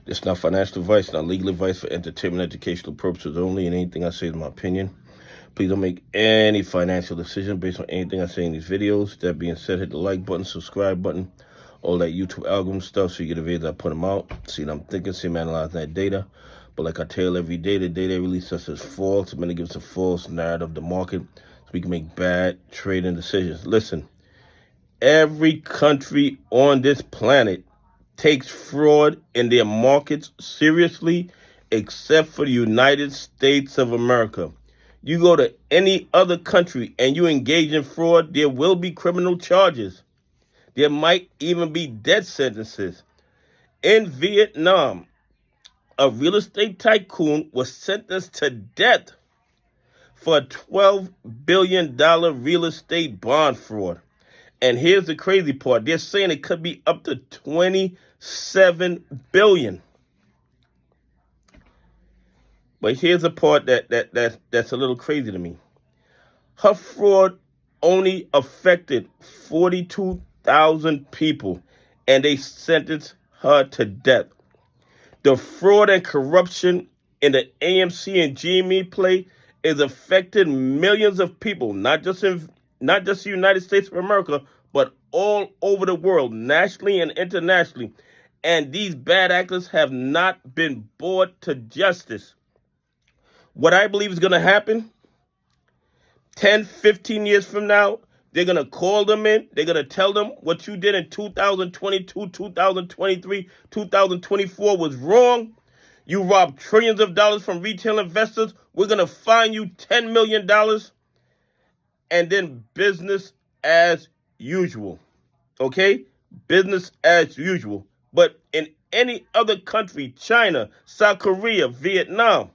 It's not financial advice, not legal advice, for entertainment, educational purposes only, and anything I say is my opinion. Please don't make any financial decision based on anything I say in these videos. That being said, hit the like button, subscribe button, all that YouTube algorithm stuff so you get a video that I put them out. See what I'm thinking, see I'm analyzing that data. But like I tell every day, the data release us is false. Many give us a false narrative of the market so we can make bad trading decisions. Listen, every country on this planet takes fraud in their markets seriously, except for the United States of America. You go to any other country and you engage in fraud, there will be criminal charges. There might even be death sentences. In Vietnam, a real estate tycoon was sentenced to death for a $12 billion real estate bond fraud. And here's the crazy part. They're saying it could be up to $27 billion. But here's the part that's a little crazy to me. Her fraud only affected 42,000 people, and they sentenced her to death. The fraud and corruption in the AMC and GME play is affecting millions of people, not just the United States of America, but all over the world, nationally and internationally. And these bad actors have not been brought to justice. What I believe is going to happen, 10, 15 years from now, they're going to call them in. They're going to tell them what you did in 2022, 2023, 2024 was wrong. You robbed trillions of dollars from retail investors. We're going to fine you $10 million. And then business as usual. Okay? Business as usual. But in any other country, China, South Korea, Vietnam,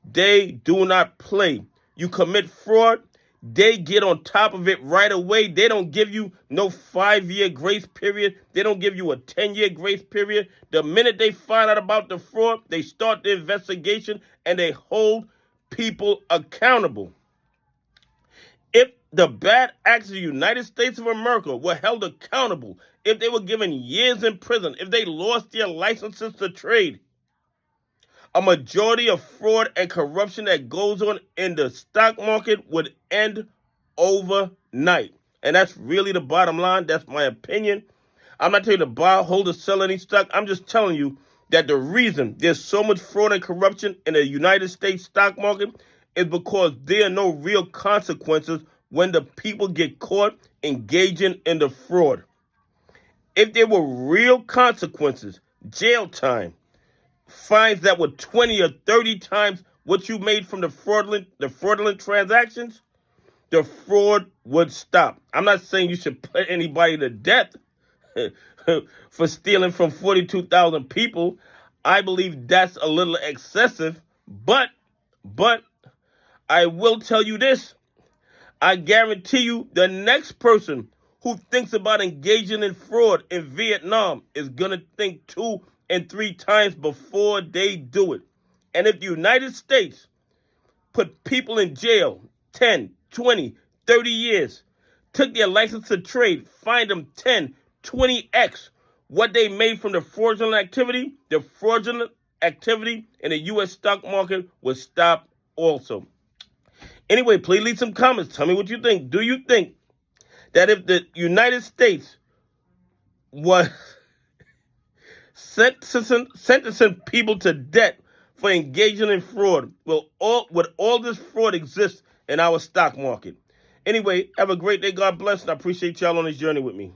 they do not play. You commit fraud, they get on top of it right away. They don't give you no 5-year grace period. They don't give you a 10-year grace period. The minute they find out about the fraud, they start the investigation and they hold people accountable. If the bad acts of the United States of America were held accountable, if they were given years in prison, if they lost their licenses to trade, a majority of fraud and corruption that goes on in the stock market would end overnight. And that's really the bottom line. That's my opinion. I'm not telling you to buy, hold, or sell any stock. I'm just telling you that the reason there's so much fraud and corruption in the United States stock market is because there are no real consequences when the people get caught engaging in the fraud. If there were real consequences, jail time, fines that were 20 or 30 times what you made from the fraudulent transactions, the fraud would stop. I'm not saying you should put anybody to death for stealing from 42,000 people. I believe that's a little excessive, but I will tell you this. I guarantee you the next person who thinks about engaging in fraud in Vietnam is going to think 2 and 3 times before they do it. And if the United States put people in jail 10, 20, 30 years, took their license to trade, fined them 10, 20x what they made from the fraudulent activity in the U.S. stock market would stop also. Anyway, please leave some comments. Tell me what you think. Do you think that if the United States was sentencing people to death for engaging in fraud, would all this fraud exist in our stock market? Anyway, have a great day. God bless, and I appreciate y'all on this journey with me.